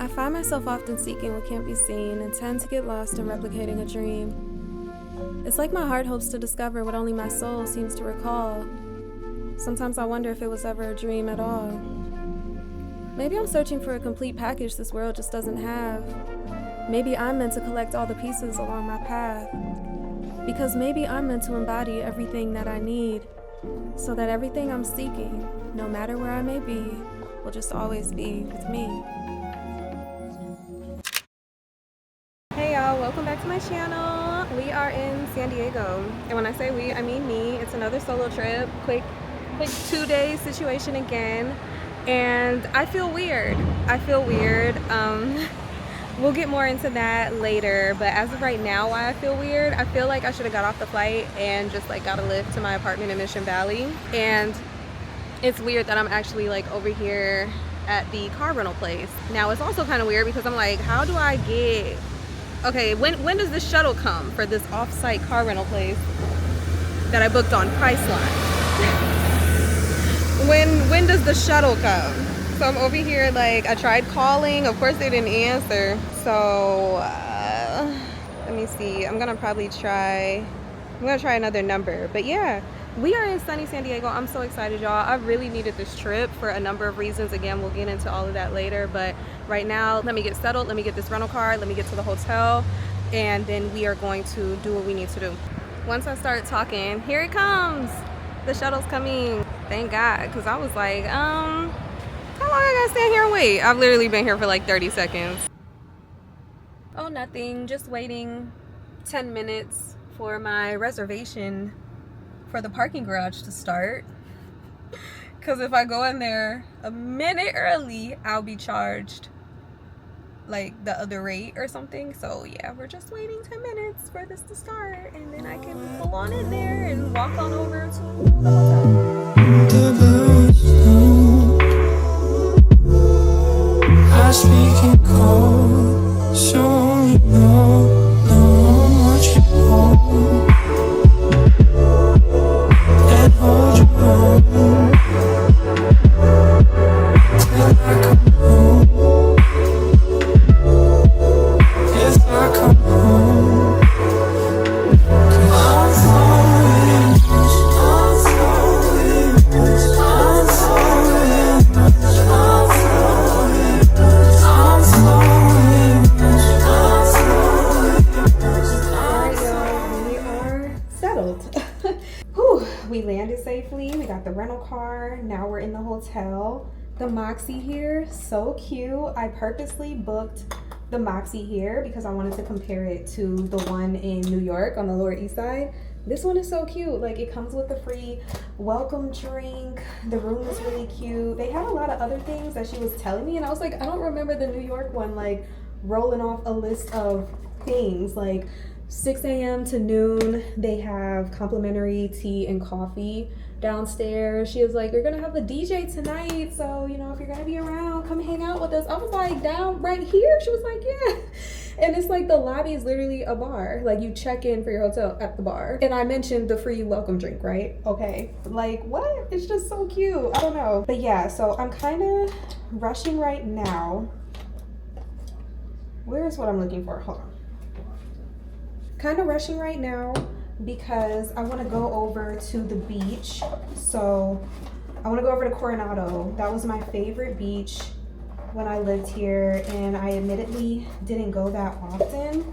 I find myself often seeking what can't be seen and tend to get lost in replicating a dream. It's like my heart hopes to discover what only my soul seems to recall. Sometimes I wonder if it was ever a dream at all. Maybe I'm searching for a complete package this world just doesn't have. Maybe I'm meant to collect all the pieces along my path. Because maybe I'm meant to embody everything that I need, so that everything I'm seeking, no matter where I may be, will just always be with me. Hey y'all, welcome back to my channel. We are in San Diego, and when I say we, I mean me. It's another solo trip, quick 2-day situation again, and I feel weird. We'll get more into that later, but as of right now, why I feel weird, I feel like I should have got off the flight and just got a lift to my apartment in Mission Valley. And it's weird that I'm actually over here at the car rental place. Now it's also kind of weird because I'm like, how do I get, okay, when does this shuttle come for this off-site car rental place that I booked on Priceline? when does the shuttle come? So I'm over here, I tried calling. Of course, they didn't answer. So let me see. I'm gonna try another number. But yeah, we are in sunny San Diego. I'm so excited, y'all. I really needed this trip for a number of reasons. Again, we'll get into all of that later. But right now, let me get settled. Let me get this rental car. Let me get to the hotel, and then we are going to do what we need to do. Once I start talking, here it comes. The shuttle's coming. Thank God, because I was like, how long I gotta stand here and wait? I've literally been here for 30 seconds. Oh, nothing. Just waiting 10 minutes for my reservation for the parking garage to start. Because if I go in there a minute early, I'll be charged the other rate or something. So yeah, we're just waiting 10 minutes for this to start, and then I can pull on in there and walk on over to the hotel. I speak in code, so you know what you want, and hold your own till I come home. If I come home, 'cause I'm so we landed safely. We got the rental car. Now we're in the hotel. The Moxie here, so cute. I purposely booked the Moxie here because I wanted to compare it to the one in New York on the Lower East Side. This one is so cute. It comes with a free welcome drink. The room is really cute. They had a lot of other things that she was telling me, and I was like, I don't remember the New York one rolling off a list of things 6 a.m. to noon, they have complimentary tea and coffee downstairs. She was like, you're gonna have a DJ tonight, so if you're gonna be around, come hang out with us. I was like, down right here? She was like, yeah. And it's the lobby is literally a bar. You check in for your hotel at the bar. And I mentioned the free welcome drink, right? Okay, what? It's just so cute. I don't know. But yeah, so I'm kind of rushing right now. Where's what I'm looking for? Hold on. Kind of rushing right now because I want to go over to the beach. So I want to go over to Coronado. That was my favorite beach when I lived here, and I admittedly didn't go that often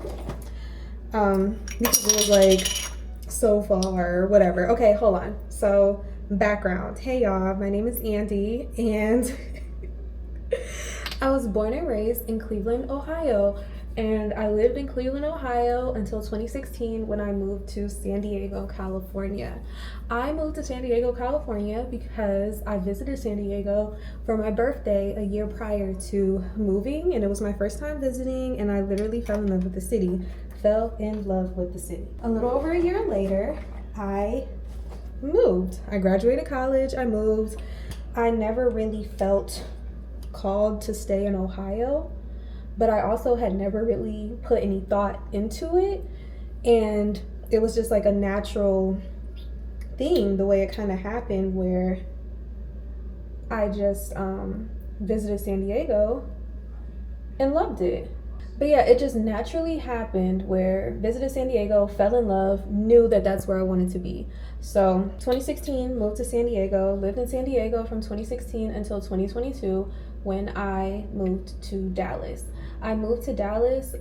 because it was so far or whatever. Okay, hold on. So background. Hey y'all, my name is Andy, and I was born and raised in Cleveland, Ohio. And I lived in Cleveland, Ohio until 2016 when I moved to San Diego, California. I moved to San Diego, California because I visited San Diego for my birthday a year prior to moving, and it was my first time visiting, and I literally fell in love with the city. A little over a year later, I moved. I graduated college, I moved. I never really felt called to stay in Ohio, but I also had never really put any thought into it, and it was just a natural thing, the way it kind of happened, where I just visited San Diego and loved it. But yeah, it just naturally happened where visited San Diego, fell in love, knew that that's where I wanted to be. So 2016, moved to San Diego, lived in San Diego from 2016 until 2022 when I moved to Dallas. I moved to Dallas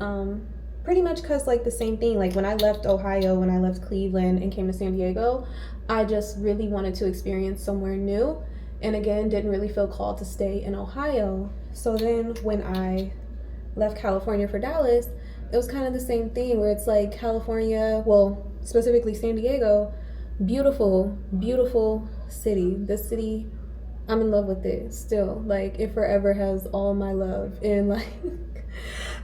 pretty much because like the same thing, like when I left Ohio, when I left Cleveland and came to San Diego, I just really wanted to experience somewhere new, and again didn't really feel called to stay in Ohio. So then when I left California for Dallas, it was kind of the same thing where it's like California, well, specifically San Diego, beautiful, beautiful city. This city, I'm in love with it still. Like, it forever has all my love. And like,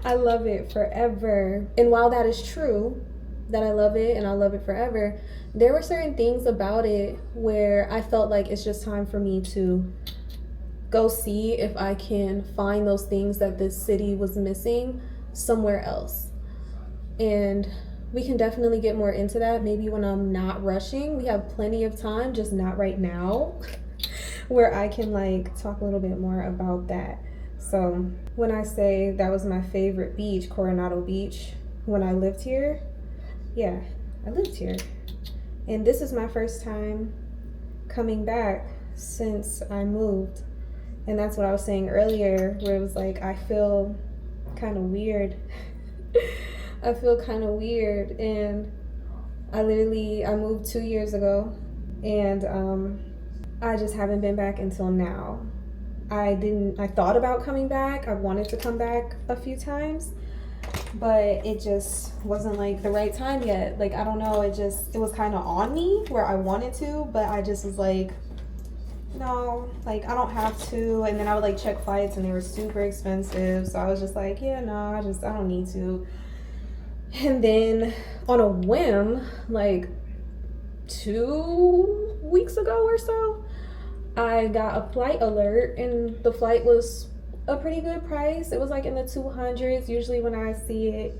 I love it forever. And while that is true, that I love it and I love it forever, there were certain things about it where I felt like it's just time for me to go see if I can find those things that this city was missing somewhere else. And we can definitely get more into that maybe when I'm not rushing. We have plenty of time, just not right now, where I can like talk a little bit more about that. So when I say that was my favorite beach, Coronado Beach, when I lived here, yeah, I lived here. And this is my first time coming back since I moved. And that's what I was saying earlier, where it was like, I feel kind of weird. I feel kind of weird. And I moved 2 years ago, and I just haven't been back until now. I thought about coming back. I wanted to come back a few times, but it just wasn't like the right time yet. Like, I don't know, it was kind of on me where I wanted to, but I just was like, no, like I don't have to. And then I would like check flights and they were super expensive, so I was just like, yeah, no, I don't need to. And then on a whim, like 2 weeks ago or so, I got a flight alert, and the flight was a pretty good price. It was like in the 200s. Usually when I see it,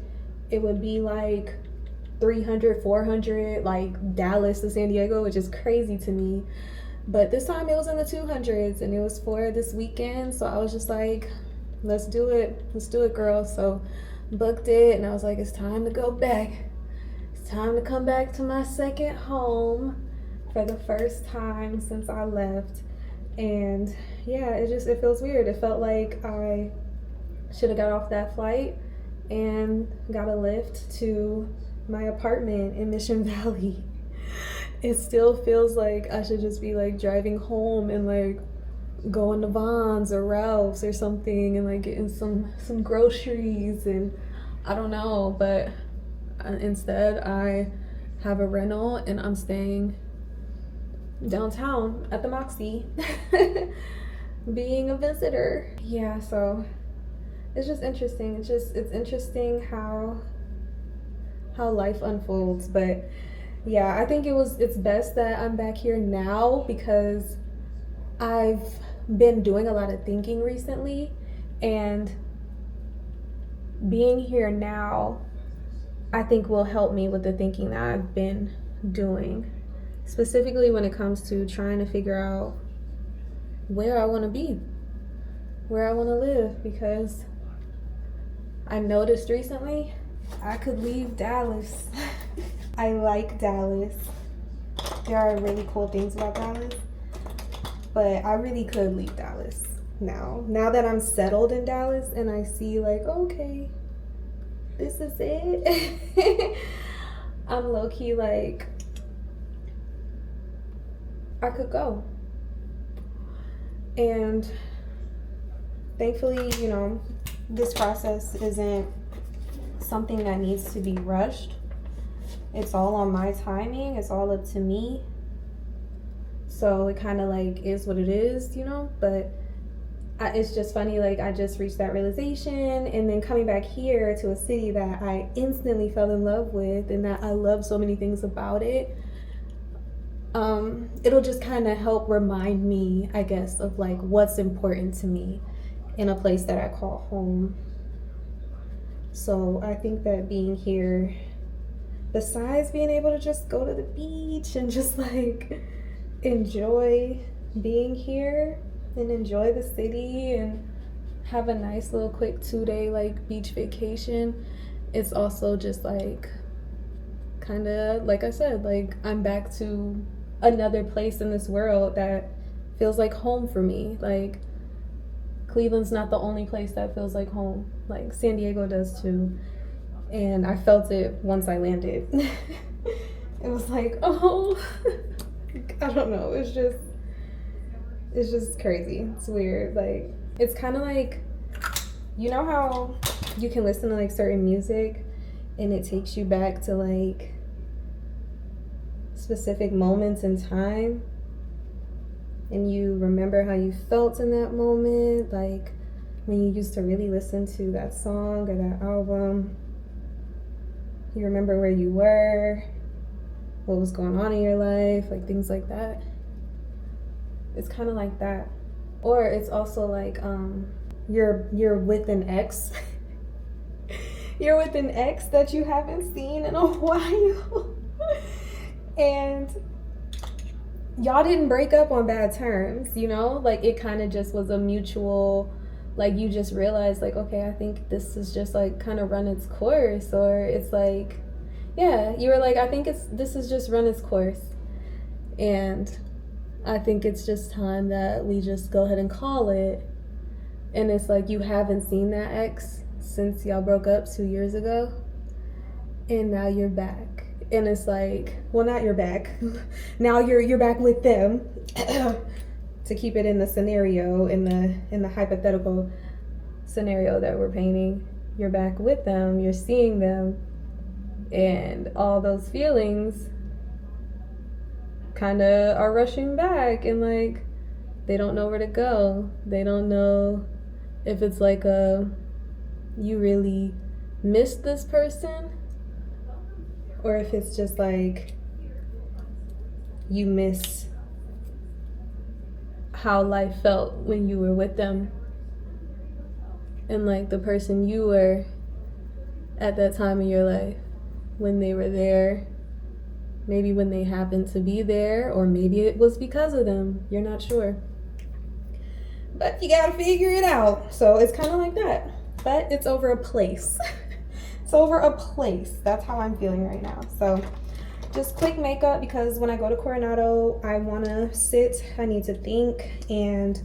it would be like 300, 400, like Dallas to San Diego, which is crazy to me. But this time it was in the 200s, and it was for this weekend. So I was just like, let's do it, girl. So booked it, and I was like, it's time to go back. It's time to come back to my second home for the first time since I left. And yeah, it feels weird. It felt like I should have got off that flight and got a lift to my apartment in Mission Valley. It still feels like I should just be like driving home and like going to Vons or Ralph's or something and like getting some groceries, and I don't know, but instead I have a rental and I'm staying downtown at the Moxie being a visitor. Yeah, so it's just interesting. It's interesting how life unfolds. But yeah, I think it's best that I'm back here now because I've been doing a lot of thinking recently, and being here now I think will help me with the thinking that I've been doing, specifically when it comes to trying to figure out where I want to be, where I want to live, because I noticed recently I could leave Dallas. I like Dallas. There are really cool things about Dallas, but I really could leave Dallas now that I'm settled in Dallas and I see like, okay, this is it. I'm low-key like, I could go. And thankfully, this process isn't something that needs to be rushed. It's all on my timing. It's all up to me. So it kind of like is what it is, but it's just funny, like I just reached that realization, and then coming back here to a city that I instantly fell in love with and that I love so many things about it, it'll just kind of help remind me, I guess, of like what's important to me in a place that I call home. So I think that being here, besides being able to just go to the beach and just like enjoy being here and enjoy the city and have a nice little quick 2-day like beach vacation, it's also just like kind of, like I said, like I'm back to another place in this world that feels like home for me. Like Cleveland's not the only place that feels like home. Like San Diego does too. And I felt it once I landed. It was like, oh, I don't know. It's just crazy. It's weird. Like, it's kind of like, you know how you can listen to like certain music and it takes you back to like specific moments in time, and you remember how you felt in that moment, like when you used to really listen to that song or that album. You remember where you were, what was going on in your life, like things like that. It's kind of like that. Or it's also like you're with an ex. You're with an ex that you haven't seen in a while. And y'all didn't break up on bad terms, you know? Like it kind of just was a mutual, like you just realized like, okay, I think this is just like kind of run its course. Or it's like, yeah, you were like, I think this is just run its course. And I think it's just time that we just go ahead and call it. And it's like you haven't seen that ex since y'all broke up 2 years ago. And now you're back. And it's like, well, not you're back. Now you're back with them. To keep it in the scenario, in the hypothetical scenario that we're painting, you're back with them, you're seeing them, and all those feelings kind of are rushing back, and like they don't know where to go. They don't know if it's like you really miss this person, or if it's just like you miss how life felt when you were with them, and like the person you were at that time in your life when they were there, maybe when they happened to be there, or maybe it was because of them. You're not sure, but you gotta figure it out. So it's kind of like that, but it's over a place. It's over a place. That's how I'm feeling right now. So just quick makeup, because when I go to Coronado, I want to sit, I need to think, and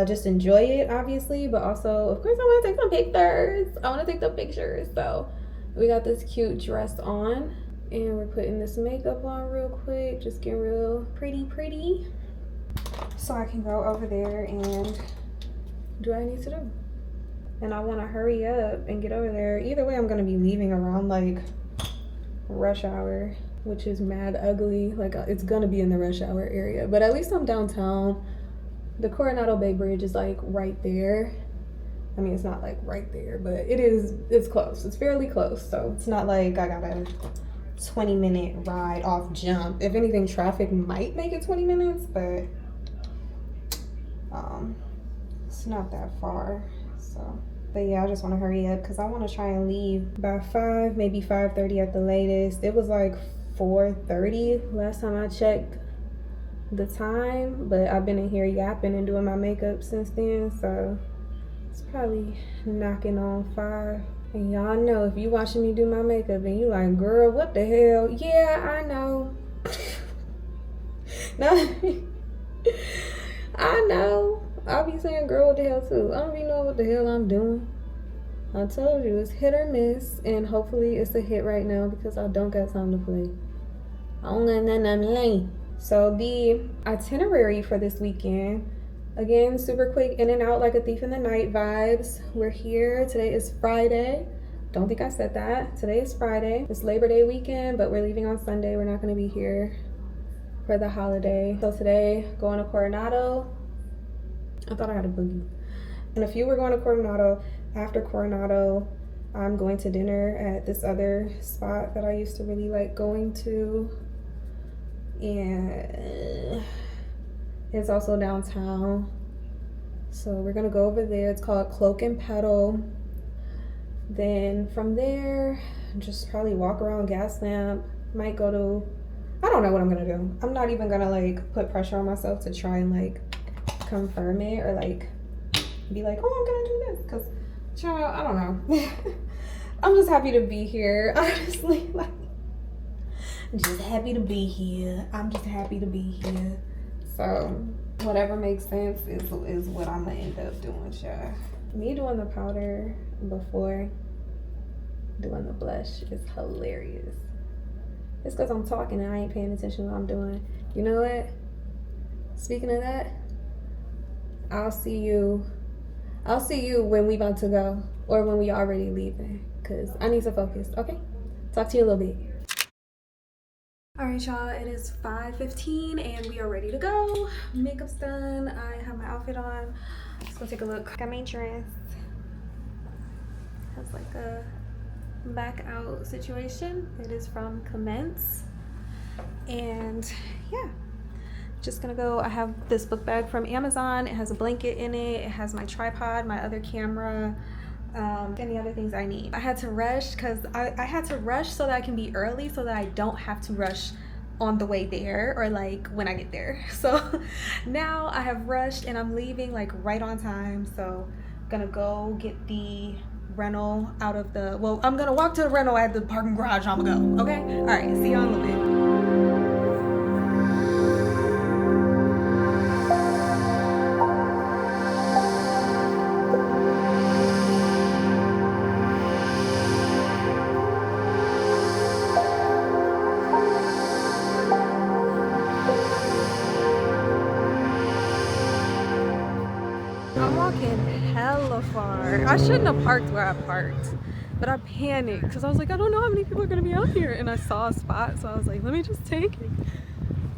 just enjoy it, obviously, but also, of course, I want to take some pictures. I want to take the pictures. So we got this cute dress on, and we're putting this makeup on real quick, just getting real pretty, so I can go over there and do what I need to do. And I want to hurry up and get over there. Either way, I'm going to be leaving around like rush hour, which is mad ugly. Like it's gonna be in the rush hour area, but at least I'm downtown. The Coronado Bay Bridge is like right there. I mean, it's not like right there, but it's close. It's fairly close, so it's not like I got a 20-minute ride off jump. If anything, traffic might make it 20 minutes, but it's not that far. So but yeah, I just want to hurry up because I want to try and leave by 5, maybe 5:30 at the latest. It was like 4:30 last time I checked the time, but I've been in here yapping and doing my makeup since then, so it's probably knocking on 5. And y'all know, if you watching me do my makeup and you like, girl, what the hell? Yeah, I know. No, I know. I'll be saying, girl, what the hell too. I don't even know what the hell I'm doing. I told you, it's hit or miss, and hopefully it's a hit right now because I don't got time to play. I don't got nothing to play. So the itinerary for this weekend, again, super quick, in and out like a thief in the night vibes. We're here. Today is Friday. Don't think I said that. Today is Friday. It's Labor Day weekend, but we're leaving on Sunday. We're not going to be here for the holiday. So today, going to Coronado. I thought I had a boogie. In a few, we're going to Coronado. After Coronado, I'm going to dinner at this other spot that I used to really like going to. And it's also downtown. So we're going to go over there. It's called Cloak and Petal. Then from there, just probably walk around Gaslamp. Might go to, I don't know what I'm going to do. I'm not even going to like put pressure on myself to try and like confirm it or like be like, oh, I'm gonna do this, because child, I don't know. I'm just happy to be here, honestly. Like, I'm just happy to be here. I'm just happy to be here. So whatever makes sense is what I'm gonna end up doing, child. Me doing the powder before doing the blush is hilarious. It's because I'm talking and I ain't paying attention to what I'm doing. You know what? Speaking of that, I'll see you when we about to go, or when we already leaving, because I need to focus, okay? Talk to you a little bit. All right, y'all, it is 5:15 and we are ready to go. Makeup's done. I have my outfit on. Let's go take a look. Got my dress. Has like a back out situation. It is from Commence. And yeah, just gonna go. I have this book bag from Amazon. It has a blanket in it. It has my tripod, my other camera, any other things I need. I had to rush because I had to rush so that I can be early, so that I don't have to rush on the way there or like when I get there. So now I have rushed and I'm leaving like right on time. So I'm gonna go get the rental out of the, well, I'm gonna walk to the rental at the parking garage. I'm gonna go, okay? All right, see y'all in a little bit. I'm walking hella far. I shouldn't have parked where I parked, but I panicked because I was like, I don't know how many people are gonna be out here, and I saw a spot, so I was like, let me just take it.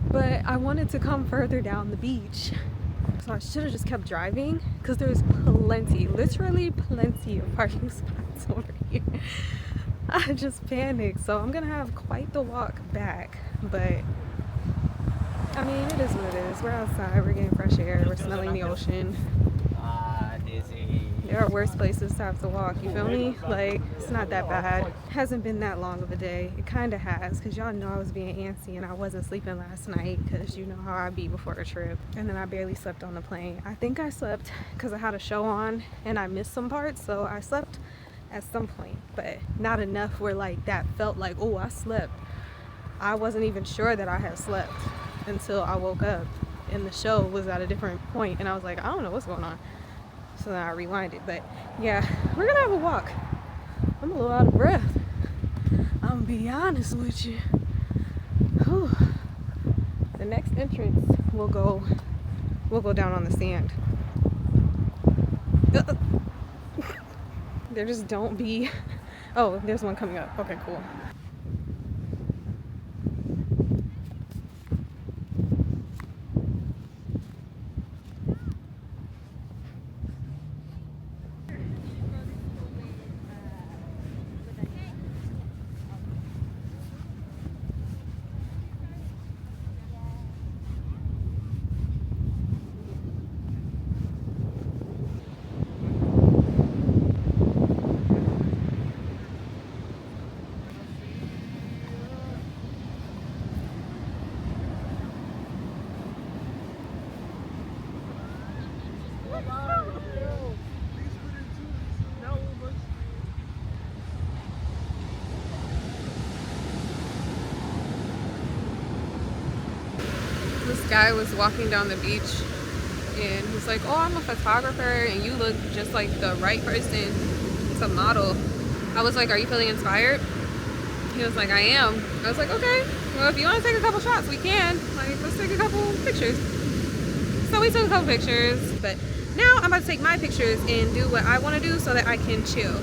But I wanted to come further down the beach, so I should have just kept driving because there's plenty, literally plenty of parking spots over here. I just panicked, so I'm gonna have quite the walk back, but I mean, it is what it is. We're outside, we're getting fresh air, we're smelling the ocean. There are worse places to have to walk, you feel me? Like, it's not that bad. It hasn't been that long of a day. It kind of has, because y'all know I was being antsy and I wasn't sleeping last night, because you know how I be before a trip. And then I barely slept on the plane. I think I slept because I had a show on and I missed some parts, so I slept at some point, but not enough where like that felt like, oh, I slept. I wasn't even sure that I had slept until I woke up and the show was at a different point and I was like, I don't know what's going on. So then I rewinded. But yeah, we're gonna have a walk. I'm a little out of breath, I'm gonna be honest with you. Whew. The next entrance we'll go down on the sand. There just don't be, oh, there's one coming up. Okay, cool. This guy was walking down the beach and he's like, oh, I'm a photographer and you look just like the right person to model. I was like, are you feeling inspired? He was like, I am. I was like, okay, well, if you want to take a couple shots, we can. Like, let's take a couple pictures. So we took a couple pictures, but now I'm about to take my pictures and do what I want to do so that I can chill.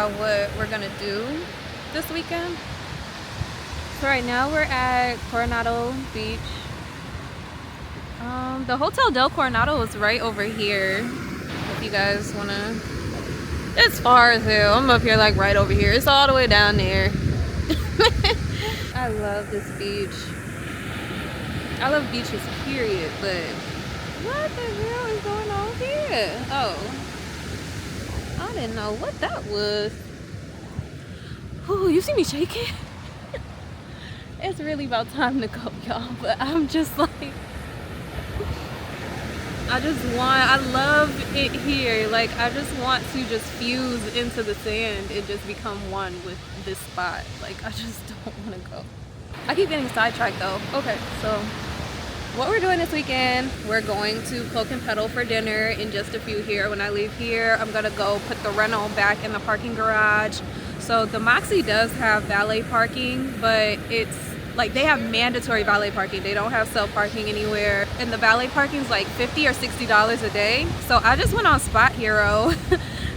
out what we're gonna do this weekend. So right now we're at Coronado Beach. The Hotel del Coronado is right over here. If you guys wanna, it's far as hell. I'm up here like right over here. It's all the way down there. I love this beach. I love beaches, period, but what the hell is going on here? Oh, I didn't know what that was. Oh, you see me shaking? It's really about time to go, y'all, but I'm just like, I love it here. Like, I just want to just fuse into the sand and just become one with this spot. Like, I just don't want to go. I keep getting sidetracked though. Okay, so what we're doing this weekend, we're going to Cloak and Petal for dinner in just a few here. When I leave here, I'm gonna go put the rental back in the parking garage. So the Moxie does have valet parking, but it's like they have mandatory valet parking. They don't have self parking anywhere. And the valet parking is like $50 or $60 a day. So I just went on Spot Hero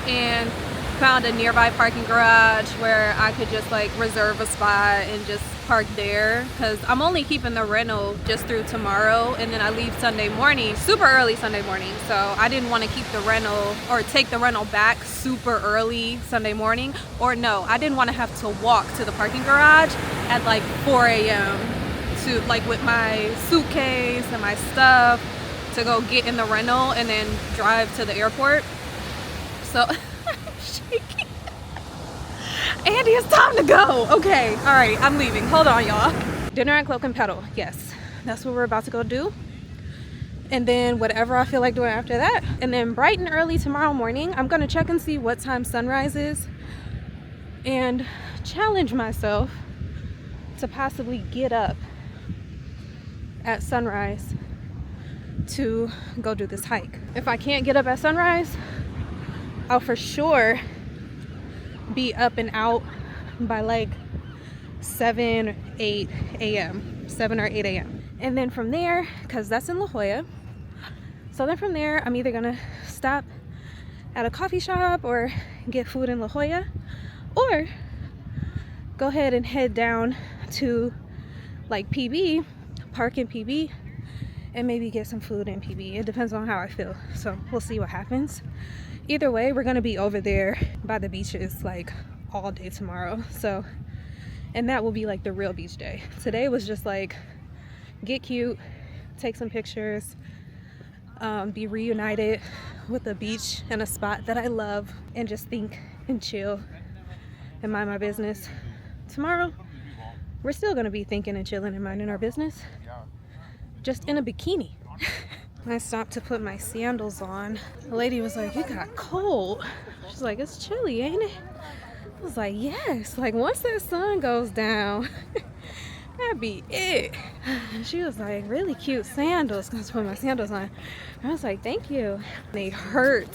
and found a nearby parking garage where I could just like reserve a spot and just park there, because I'm only keeping the rental just through tomorrow, and then I leave Sunday morning, super early Sunday morning. So I didn't want to keep the rental or take the rental back super early Sunday morning, or no, I didn't want to have to walk to the parking garage at like 4 a.m. to like with my suitcase and my stuff to go get in the rental and then drive to the airport. So shaking. Andy, it's time to go. Okay, all right, I'm leaving. Hold on, y'all. Dinner at Cloak and Petal. Yes, that's what we're about to go do. And then whatever I feel like doing after that. And then bright and early tomorrow morning, I'm gonna check and see what time sunrise is and challenge myself to possibly get up at sunrise to go do this hike. If I can't get up at sunrise, I'll for sure be up and out by like 7 or 8 a.m. And then from there, because that's in La Jolla, so then from there I'm either gonna stop at a coffee shop or get food in La Jolla, or go ahead and head down to like PB, park in PB, and maybe get some food in PB. It depends on how I feel, so we'll see what happens. Either way, we're gonna be over there by the beaches like all day tomorrow. So, and that will be like the real beach day. Today was just like get cute, take some pictures, be reunited with a beach and a spot that I love, and just think and chill and mind my business. Tomorrow, we're still gonna be thinking and chilling and minding our business, just in a bikini. I stopped to put my sandals on. The lady was like, "You got cold." She's like, "It's chilly, ain't it?" I was like, "Yes." Like once that sun goes down, that'd be it. She was like, "Really cute sandals." I put my sandals on. I was like, "Thank you." They hurt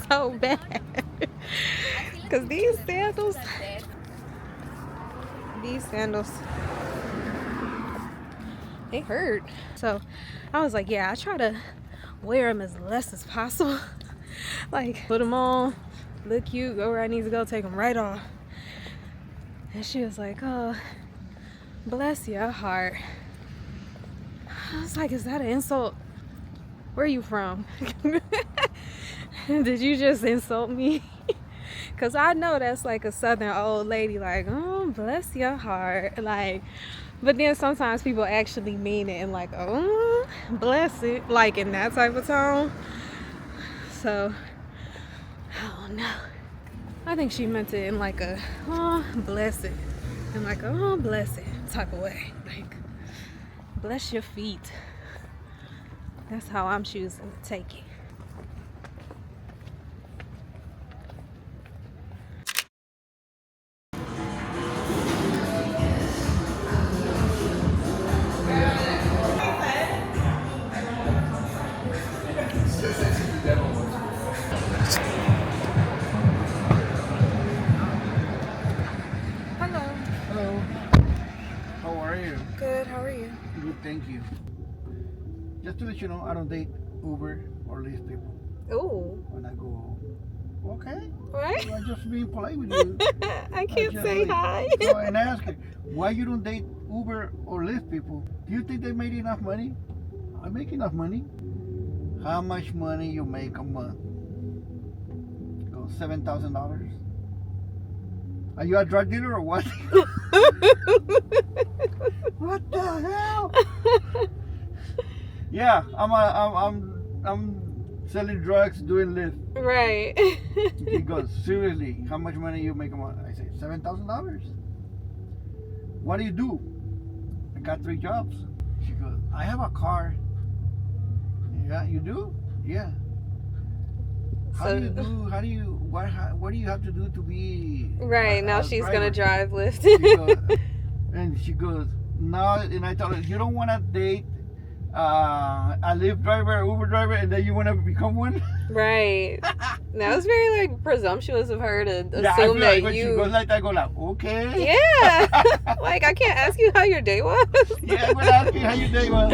so bad because these sandals, they hurt. So I was like, yeah, I try to wear them as less as possible. Like put them on, look cute, go where I need to go, take them right off. And she was like, "Oh, bless your heart." I was like, is that an insult? Where are you from? Did you just insult me? Because I know that's like a southern old lady, like, "Oh, bless your heart." Like, but then sometimes people actually mean it and like, "Oh, bless it," like in that type of tone. So, I don't know. I think she meant it in like a, "Oh, bless it," and like, "Oh, bless it" type of way. Like, bless your feet. That's how I'm choosing to take it. Good, how are you? Good, thank you. Just to let you know, I don't date Uber or Lyft people Oh, when I go Okay. Right? I'm just being polite with you. I can't just say like, hi. So, and I ask her, why you don't date Uber or Lyft people? Do you think they made enough money? I make enough money. How much money you make a month? Go $7,000. Are you a drug dealer or what? What the hell? Yeah, I'm selling drugs, doing Lyft. Right. He goes, seriously, how much money you make a month? I say, $7,000. What do you do? I got 3 jobs. She goes, I have a car. Yeah, you do? Yeah. What do you have to do to be Right, now a she's driver? gonna drive Lyft. And she goes, no, and I told her, you don't want to date a Lyft driver, Uber driver, and then you want to become one? Right. That was very like presumptuous of her to Yeah, I assume feel that like when she goes like that, I go like, okay. Yeah. Like, I can't ask you how your day was. Yeah, I'm gonna ask you how your day was.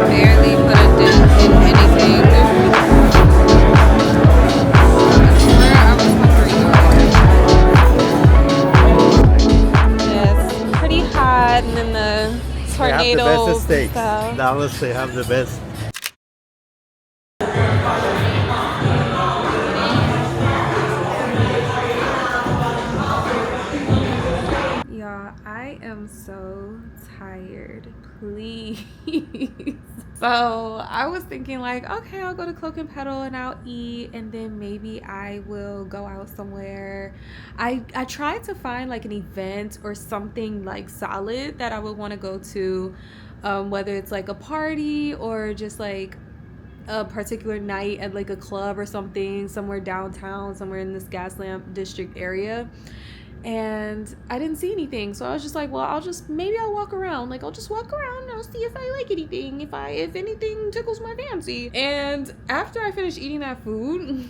Barely put a dent in anything. I swear I was hungry. Yeah, it's pretty hot, and then the tornado stuff. Dallas, they have the best. Y'all, I am so tired. Please. So I was thinking like, okay, I'll go to Cloak and Petal and I'll eat, and then maybe I will go out somewhere. I tried to find like an event or something like solid that I would want to go to, whether it's like a party or just like a particular night at like a club or something, somewhere downtown, somewhere in this Gaslamp district area. And I didn't see anything, so I was just like, well, maybe I'll walk around. Like, I'll just walk around and I'll see if I like anything, if anything tickles my fancy. And after I finished eating that food,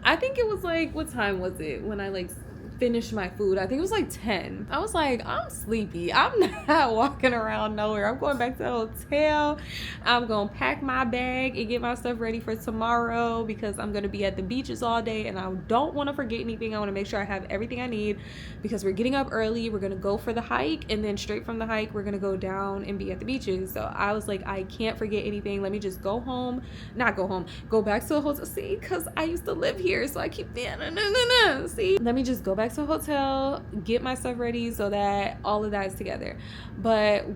I think it was like, what time was it when I like finished my food? I think it was like 10. I was like, I'm sleepy. I'm not walking around nowhere. I'm going back to the hotel. I'm gonna pack my bag and get my stuff ready for tomorrow, because I'm gonna be at the beaches all day and I don't want to forget anything. I want to make sure I have everything I need, because we're getting up early. We're gonna go for the hike, and then straight from the hike we're gonna go down and be at the beaches. So I was like, I can't forget anything. Let me just go back to the hotel. See, because I used to live here, so I keep see, let me just go back to the hotel, get my stuff ready so that all of that is together. But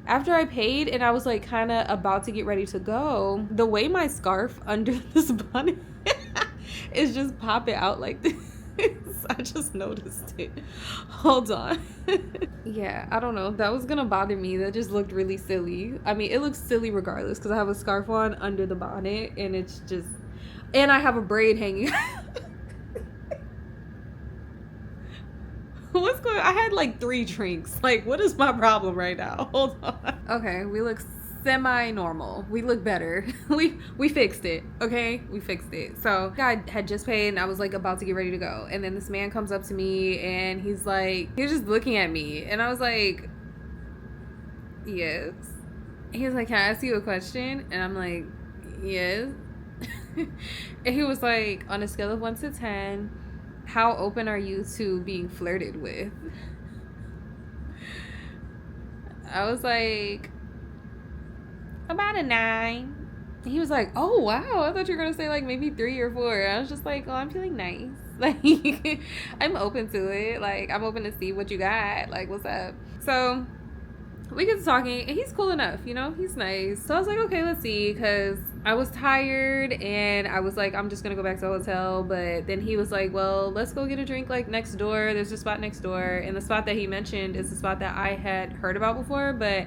after I paid and I was like kind of about to get ready to go, the way my scarf under this bonnet is just popping out like this, I just noticed it. Hold on. Yeah, I don't know, that was gonna bother me. That just looked really silly. I mean, it looks silly regardless, because I have a scarf on under the bonnet and it's just, and I have a braid hanging. What's going on? I had like 3 drinks. Like, what is my problem right now? Hold on. Okay, we look semi-normal. We look better. We fixed it. Okay, we fixed it. So I had just paid and I was like about to get ready to go, and then this man comes up to me and he was just looking at me, and I was like, yes. He was like, can I ask you a question? And I'm like, yes. And he was like, on a scale of 1 to 10, how open are you to being flirted with? I was like, about a 9. He was like, oh wow, I thought you were gonna say like maybe 3 or 4. I was just like, oh, I'm feeling nice. Like, I'm open to it. Like, I'm open to see what you got. Like, what's up? So we get to talking, and he's cool enough, you know, he's nice. So I was like, okay, let's see, because I was tired, and I was like, I'm just gonna go back to the hotel. But then he was like, well, let's go get a drink like next door. There's a spot next door, and the spot that he mentioned is the spot that I had heard about before, but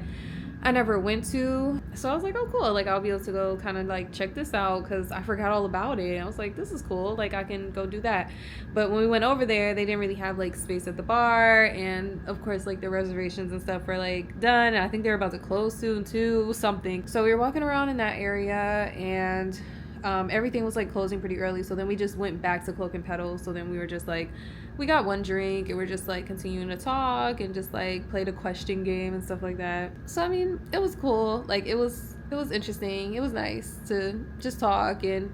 I never went to. So I was like, oh, cool. Like, I'll be able to go kind of like check this out because I forgot all about it. I was like, this is cool. Like, I can go do that. But when we went over there, they didn't really have like space at the bar. And of course, like the reservations and stuff were like done. And I think they were about to close soon too, something. So we were walking around in that area, and everything was like closing pretty early. So then we just went back to Cloak and Petal. So then we were just like, we got one drink, and we're just like continuing to talk and just like played a question game and stuff like that. So I mean, it was cool. Like it was interesting. It was nice to just talk and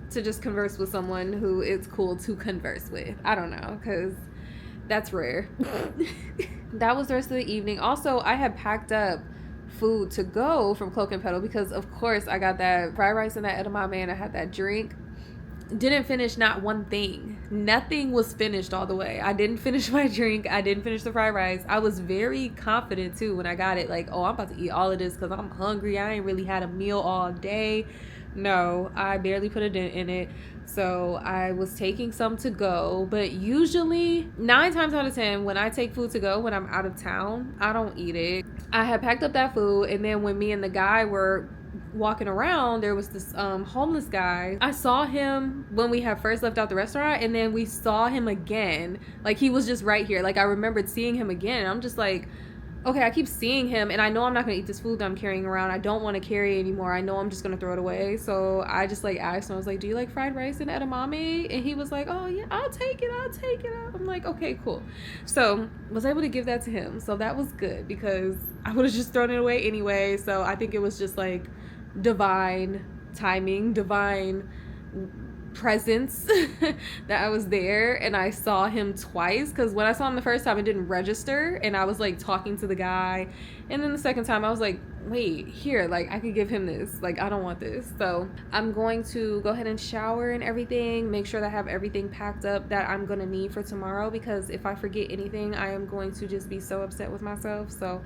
to just converse with someone who it's cool to converse with. I don't know, because that's rare. That was the rest of the evening. Also, I had packed up food to go from Cloak and Petal because of course I got that fried rice and that edamame, and I had that drink. Didn't finish not one thing. Nothing was finished all the way. I didn't finish my drink. I didn't finish the fried rice. I was very confident too when I got it. Like, oh, I'm about to eat all of this because I'm hungry. I ain't really had a meal all day. No, I barely put a dent in it. So I was taking some to go. But usually 9 times out of 10, when I take food to go when I'm out of town, I don't eat it. I had packed up that food, and then when me and the guy were walking around, there was this homeless guy. I saw him when we had first left out the restaurant, and then we saw him again. Like, he was just right here. Like, I remembered seeing him again, and I'm just like, okay, I keep seeing him, and I know I'm not gonna eat this food that I'm carrying around. I don't want to carry it anymore. I know I'm just gonna throw it away. So I just like asked him, I was like, do you like fried rice and edamame? And he was like, oh yeah, I'll take it. I'm like, okay, cool. So was able to give that to him. So that was good because I would have just thrown it away anyway. So I think it was just like divine timing, divine presence that I was there, and I saw him twice, because when I saw him the first time it didn't register, and I was like talking to the guy, and then the second time I was like, wait, here, like I could give him this, like I don't want this. So I'm going to go ahead and shower and everything, make sure that I have everything packed up that I'm gonna need for tomorrow, because if I forget anything I am going to just be so upset with myself. So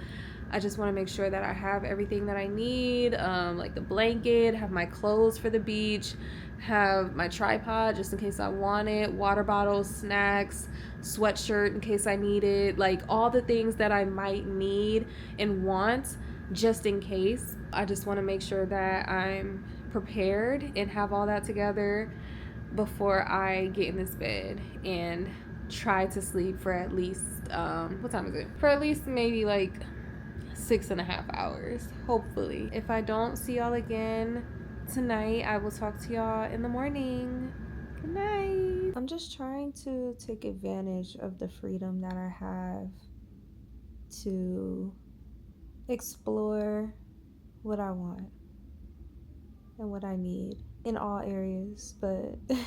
I just want to make sure that I have everything that I need, like the blanket, have my clothes for the beach, have my tripod just in case I want it, water bottles, snacks, sweatshirt in case I need it, like all the things that I might need and want just in case. I just want to make sure that I'm prepared and have all that together before I get in this bed and try to sleep for at least, what time is it? For at least maybe like 6.5 hours, hopefully. If I don't see y'all again tonight, I will talk to y'all in the morning. Good night. I'm just trying to take advantage of the freedom that I have to explore what I want and what I need in all areas, but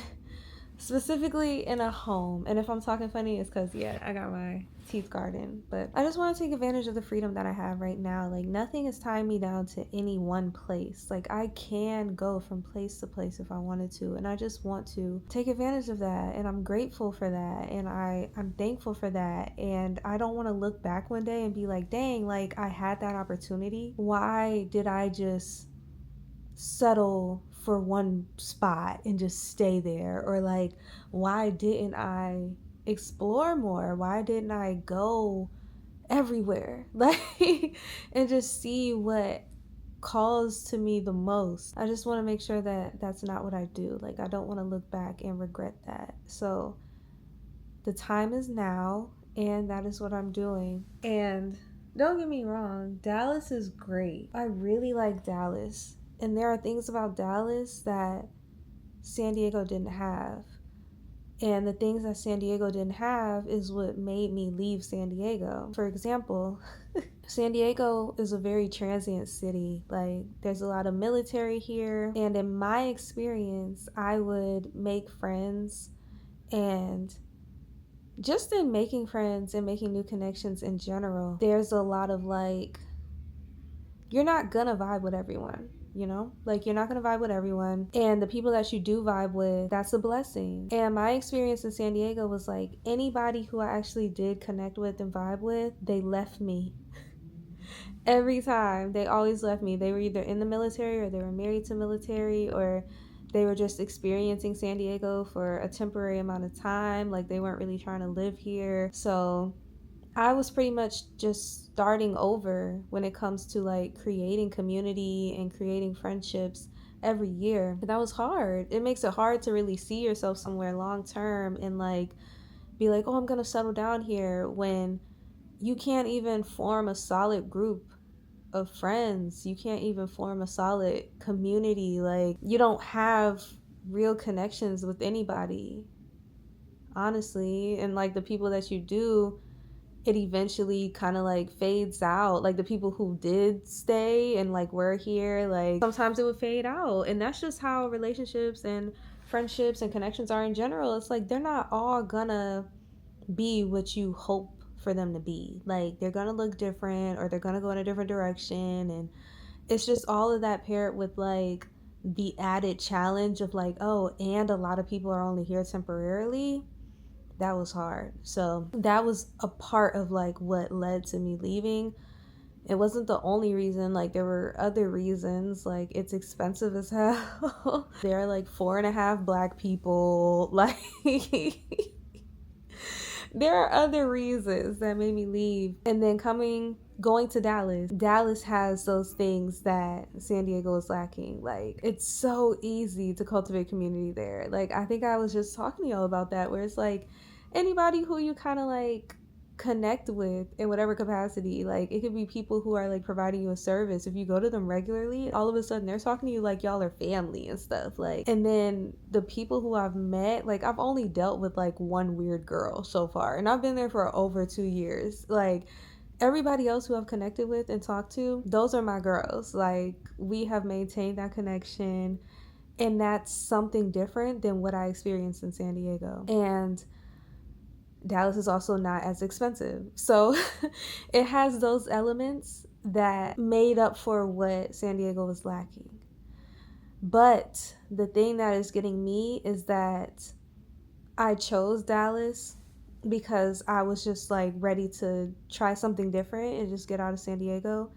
specifically in a home. And if I'm talking funny, it's because, yeah, I got my teeth garden. But I just want to take advantage of the freedom that I have right now. Like, nothing is tying me down to any one place. Like, I can go from place to place if I wanted to. And I just want to take advantage of that. And I'm grateful for that. And I'm thankful for that. And I don't want to look back one day and be like, dang, like, I had that opportunity. Why did I just settle for one spot and just stay there? Or like, why didn't I explore more? Why didn't I go everywhere? Like, and just see what calls to me the most. I just want to make sure that that's not what I do. Like, I don't want to look back and regret that. So the time is now, and that is what I'm doing. And don't get me wrong, Dallas is great. I really like Dallas. And there are things about Dallas that San Diego didn't have. And the things that San Diego didn't have is what made me leave San Diego. For example, San Diego is a very transient city. Like, there's a lot of military here. And in my experience, I would make friends, and just in making friends and making new connections in general, there's a lot of like, you're not gonna vibe with everyone. You know, like, you're not gonna vibe with everyone, and the people that you do vibe with, that's a blessing. And my experience in San Diego was like, anybody who I actually did connect with and vibe with, they left me. Every time. They always left me. They were either in the military or they were married to military or they were just experiencing San Diego for a temporary amount of time. Like they weren't really trying to live here. So I was pretty much just starting over when it comes to like creating community and creating friendships every year. But that was hard. It makes it hard to really see yourself somewhere long term and like be like, oh, I'm going to settle down here when you can't even form a solid group of friends. You can't even form a solid community. Like, you don't have real connections with anybody, honestly. And like the people that you do, it eventually kind of like fades out. Like the people who did stay and like were here, like sometimes it would fade out. And that's just how relationships and friendships and connections are in general. It's like they're not all gonna be what you hope for them to be. Like they're gonna look different or they're gonna go in a different direction. And it's just all of that paired with like the added challenge of like, oh, and a lot of people are only here temporarily. That was hard. So that was a part of like what led to me leaving. It wasn't the only reason. Like there were other reasons. Like it's expensive as hell. There are like 4.5 black people. Like there are other reasons that made me leave. And then going to Dallas has those things that San Diego is lacking. Like it's so easy to cultivate community there. Like I think I was just talking to y'all about that, where it's like anybody who you kind of like connect with in whatever capacity, like it could be people who are like providing you a service. If you go to them regularly, all of a sudden they're talking to you like y'all are family and stuff. Like, and then the people who I've met, like I've only dealt with like one weird girl so far, and I've been there for over 2 years. Like everybody else who I've connected with and talked to, those are my girls. Like we have maintained that connection, and that's something different than what I experienced in San Diego. And Dallas is also not as expensive. So it has those elements that made up for what San Diego was lacking. But the thing that is getting me is that I chose Dallas because I was just like ready to try something different and just get out of San Diego.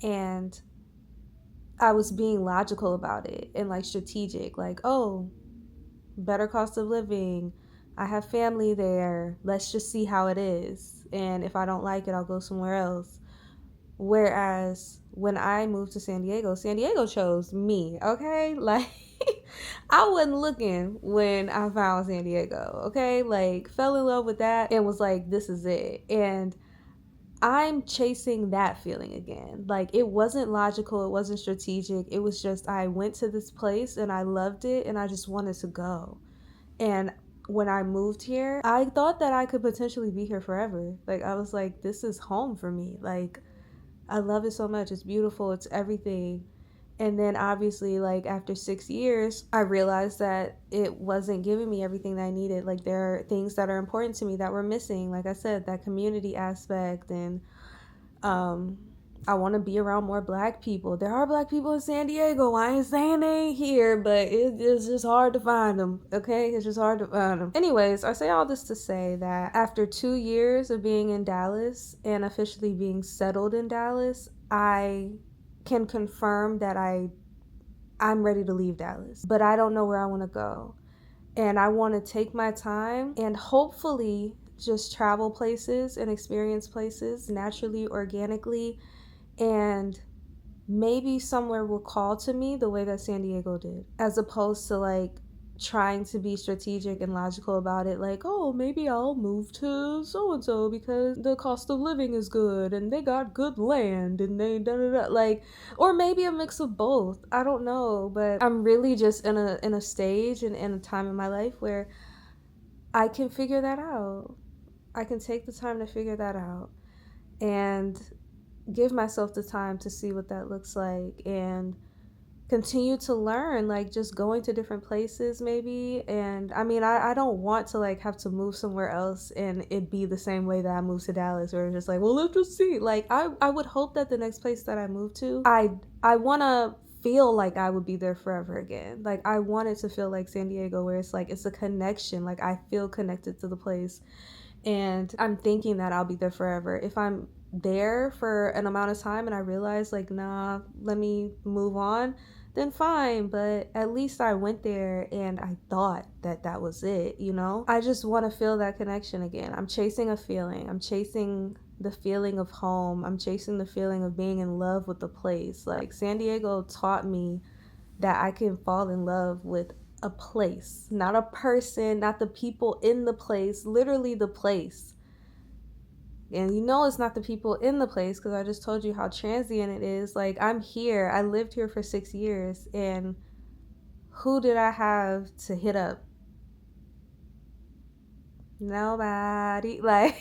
And I was being logical about it and like strategic, like, oh, better cost of living. I have family there. Let's just see how it is. And if I don't like it, I'll go somewhere else. Whereas when I moved to San Diego chose me, okay? Like, I wasn't looking when I found San Diego, okay? Like, fell in love with that and was like, this is it. And I'm chasing that feeling again. Like, it wasn't logical, it wasn't strategic. It was just, I went to this place and I loved it and I just wanted to go. And when I moved here, I thought that I could potentially be here forever. Like, I was like, this is home for me. Like, I love it so much. It's beautiful. It's everything. And then obviously, like, after 6 years, I realized that it wasn't giving me everything that I needed. Like, there are things that are important to me that were missing. Like I said, that community aspect, and I want to be around more black people. There are black people in San Diego. I ain't saying they ain't here, but it's just hard to find them, okay? It's just hard to find them. Anyways, I say all this to say that after 2 years of being in Dallas and officially being settled in Dallas, I can confirm that I'm ready to leave Dallas. But I don't know where I want to go. And I want to take my time and hopefully just travel places and experience places naturally, organically, and maybe somewhere will call to me the way that San Diego did, as opposed to like trying to be strategic and logical about it, like, oh, maybe I'll move to so and so because the cost of living is good and they got good land and they da da da, like, or maybe a mix of both. I don't know, but I'm really just in a stage and in a time in my life where I can figure that out. I can take the time to figure that out and give myself the time to see what that looks like and continue to learn, like just going to different places maybe. And I mean, I don't want to like have to move somewhere else and it be the same way that I moved to Dallas, where it's just like, well, let's just see. Like I would hope that the next place that I move to, I want to feel like I would be there forever again. Like I want it to feel like San Diego, where it's like it's a connection. Like I feel connected to the place and I'm thinking that I'll be there forever. If I'm there for an amount of time and I realized like, nah, let me move on, then fine. But at least I went there and I thought that that was it, you know? I just want to feel that connection again. I'm chasing a feeling. I'm chasing the feeling of home. I'm chasing the feeling of being in love with the place. Like San Diego taught me that I can fall in love with a place, not a person, not the people in the place, literally the place. And you know it's not the people in the place because I just told you how transient it is. Like, I'm here. I lived here for 6 years. And who did I have to hit up? Nobody. Like,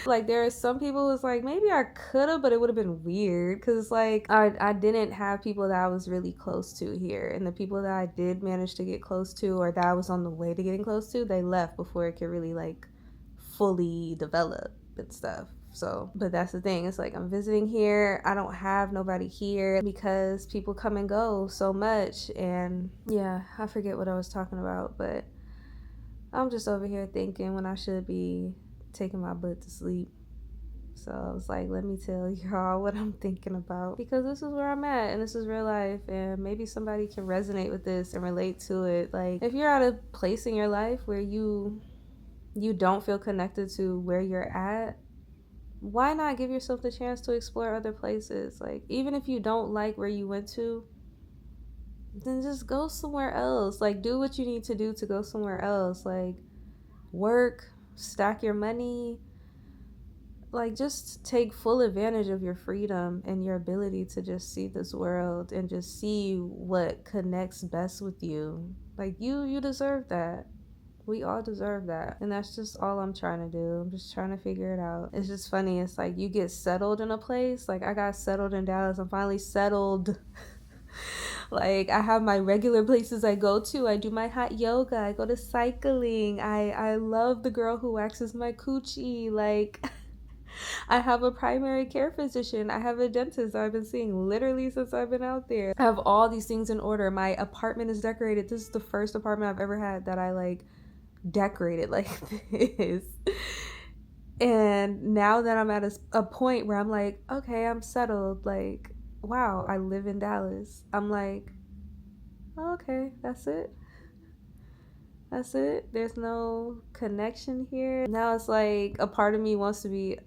like there are some people who's like, maybe I could have, but it would have been weird. Because, like, I didn't have people that I was really close to here. And the people that I did manage to get close to or that I was on the way to getting close to, they left before it could really, like, fully develop and stuff. So, but that's the thing. It's like I'm visiting here. I don't have nobody here because people come and go so much. And yeah, I forget what I was talking about, but I'm just over here thinking when I should be taking my butt to sleep. So I was like, let me tell y'all what I'm thinking about because this is where I'm at and this is real life and maybe somebody can resonate with this and relate to it. Like if you're at a place in your life where you don't feel connected to where you're at, why not give yourself the chance to explore other places? Like, even if you don't like where you went to, then just go somewhere else. Like, do what you need to do to go somewhere else. Like, work, stack your money. Like, just take full advantage of your freedom and your ability to just see this world and just see what connects best with you. Like, you deserve that. We all deserve that. And that's just all I'm trying to do. I'm just trying to figure it out. It's just funny. It's like you get settled in a place. Like I got settled in Dallas. I'm finally settled. Like I have my regular places I go to. I do my hot yoga. I go to cycling. I love the girl who waxes my coochie. Like I have a primary care physician. I have a dentist I've been seeing literally since I've been out there. I have all these things in order. My apartment is decorated. This is the first apartment I've ever had that I like decorated like this. And now that I'm at a point where I'm like, okay, I'm settled, like, wow, I live in Dallas, I'm like, oh, okay, that's it. There's no connection here. Now it's like a part of me wants to be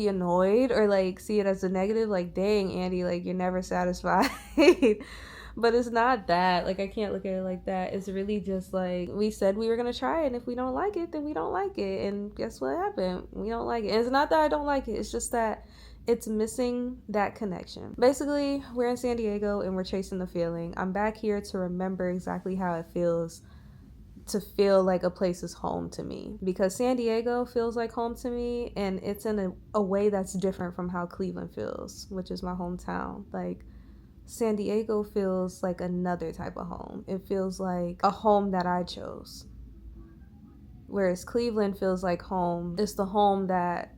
annoyed or like see it as a negative, like, dang, Andy, like you're never satisfied. But it's not that. Like, I can't look at it like that. It's really just like, we said we were going to try it. And if we don't like it, then we don't like it. And guess what happened? We don't like it. And it's not that I don't like it. It's just that it's missing that connection. Basically, we're in San Diego and we're chasing the feeling. I'm back here to remember exactly how it feels to feel like a place is home to me. Because San Diego feels like home to me. And it's in a way that's different from how Cleveland feels, which is my hometown. Like, San Diego feels like another type of home. It feels like a home that I chose. Whereas Cleveland feels like home. It's the home that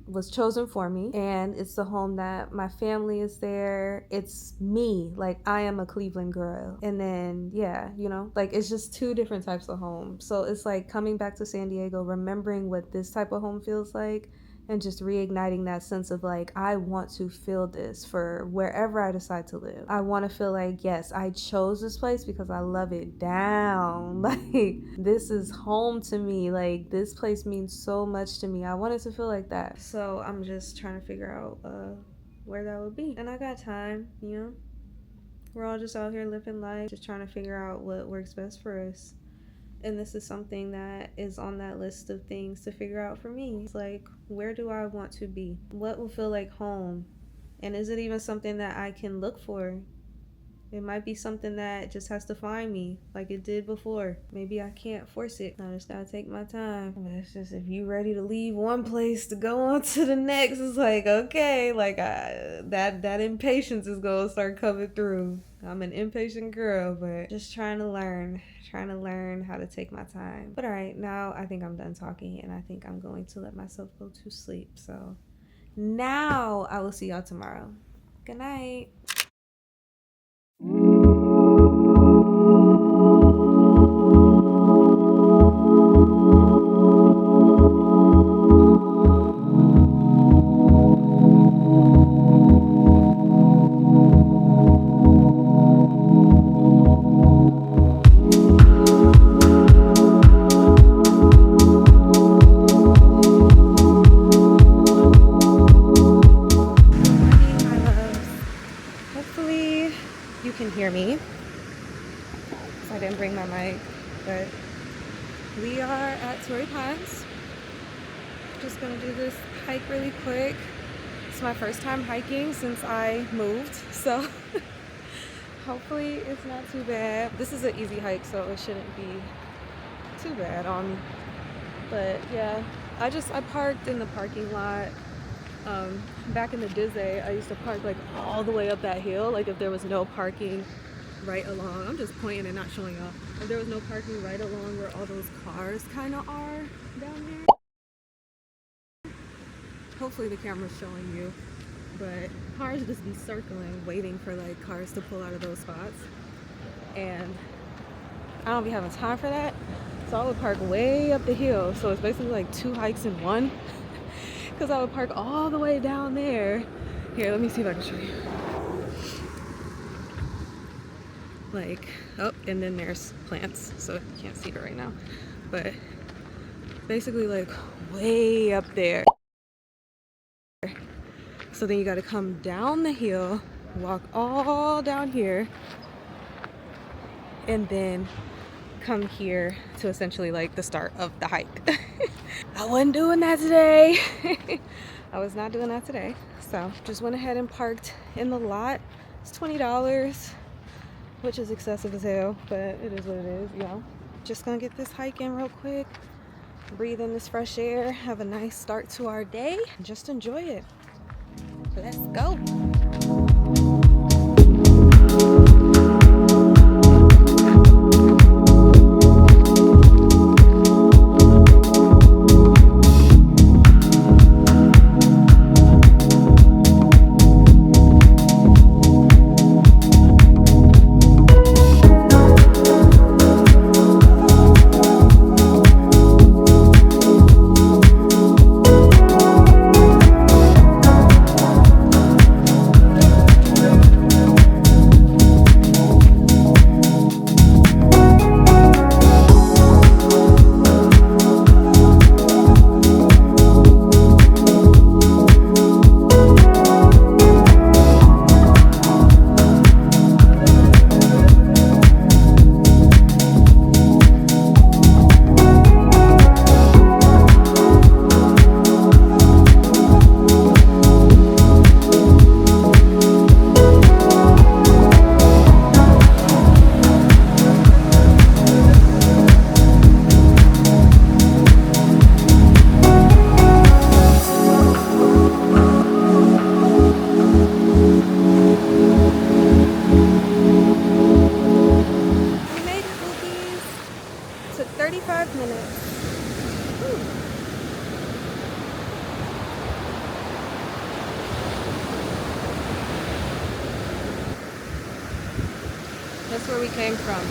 was chosen for me. And it's the home that my family is there. It's me. Like, I am a Cleveland girl. And then, yeah, you know, like it's just two different types of home. So it's like coming back to San Diego, remembering what this type of home feels like. And just reigniting that sense of like, I want to feel this for wherever I decide to live. I want to feel like, yes, I chose this place because I love it down. Like, this is home to me. Like, this place means so much to me. I want it to feel like that. So I'm just trying to figure out where that would be. And I got time, you know? We're all just out here living life, just trying to figure out what works best for us. And this is something that is on that list of things to figure out for me. It's like, where do I want to be? What will feel like home? And is it even something that I can look for? It might be something that just has to find me like it did before. Maybe I can't force it. I just gotta take my time. But it's just, if you ready to leave one place to go on to the next, it's like, okay, like that impatience is gonna start coming through. I'm an impatient girl, but just trying to learn how to take my time. But all right, now I think I'm done talking and I think I'm going to let myself go to sleep. So now I will see y'all tomorrow. Good night. hear me. So I didn't bring my mic, but we are at Torrey. Just gonna do this hike really quick. It's my first time hiking since I moved, so hopefully it's not too bad. This is an easy hike, so it shouldn't be too bad on me. But yeah, I parked in the parking lot. Back in the Disney, I used to park like all the way up that hill. Like if there was no parking right along, I'm just pointing and not showing up. If there was no parking right along where all those cars kind of are down there. Hopefully the camera's showing you, but cars just be circling, waiting for like cars to pull out of those spots. And I don't be having time for that. So I would park way up the hill. So it's basically like 2 hikes in one. Because I would park all the way down there. Here, let me see if I can show you. Like, oh, and then there's plants. So you can't see it right now. But basically like way up there. So then you got to come down the hill, walk all down here, and then come here to essentially like the start of the hike. I wasn't doing that today. I was not doing that today. So just went ahead and parked in the lot. It's $20, which is excessive as hell, but it is what it is, y'all. Just gonna get this hike in real quick, breathe in this fresh air, have a nice start to our day, and just enjoy it. Let's go. Took 35 minutes. Whew. That's where we came from.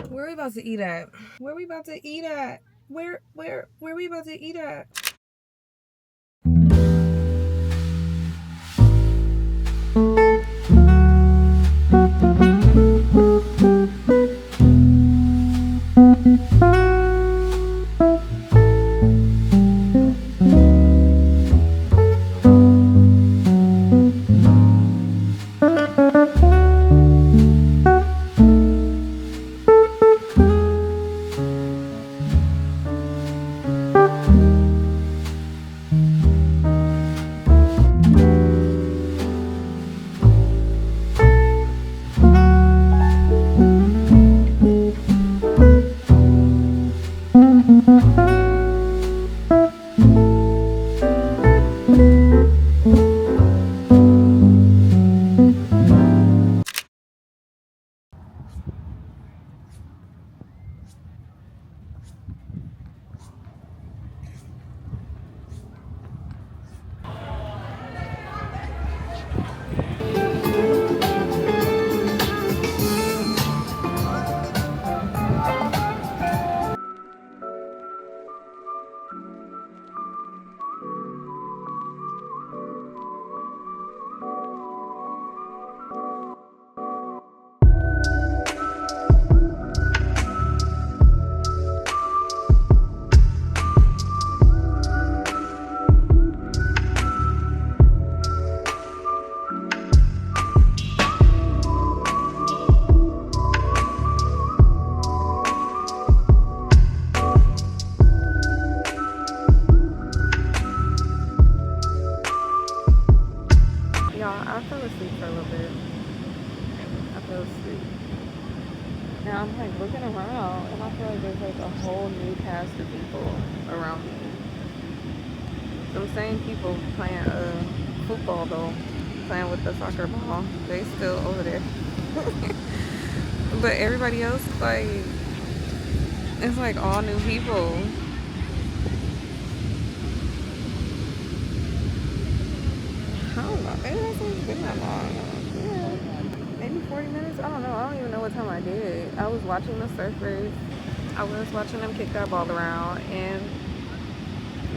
Where are we about to eat at? Where are we about to eat at? Where are we about to eat at? And I'm like looking around, and I feel like there's like a whole new cast of people around me. Them same people playing football though, playing with the soccer ball. They still over there. But everybody else, like, it's like all new people. I don't know. Maybe that's not been that long. Yeah, maybe 40 minutes. I don't know. I don't even know what time I did. I was watching the surfers. I was watching them kick that ball around, and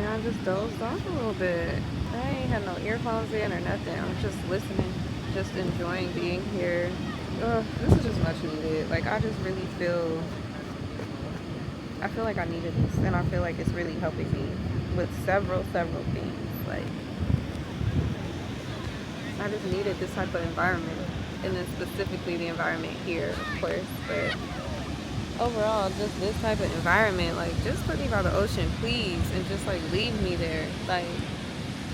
I just dozed off a little bit. I ain't had no earphones in or nothing. I'm just listening, just enjoying being here. This is just much needed. Like, I just really feel like I needed this, and I feel like it's really helping me with several things. Like, I just needed this type of environment, and then specifically the environment here, of course, but overall, just this type of environment, like, just put me by the ocean, please, and just, like, leave me there. Like,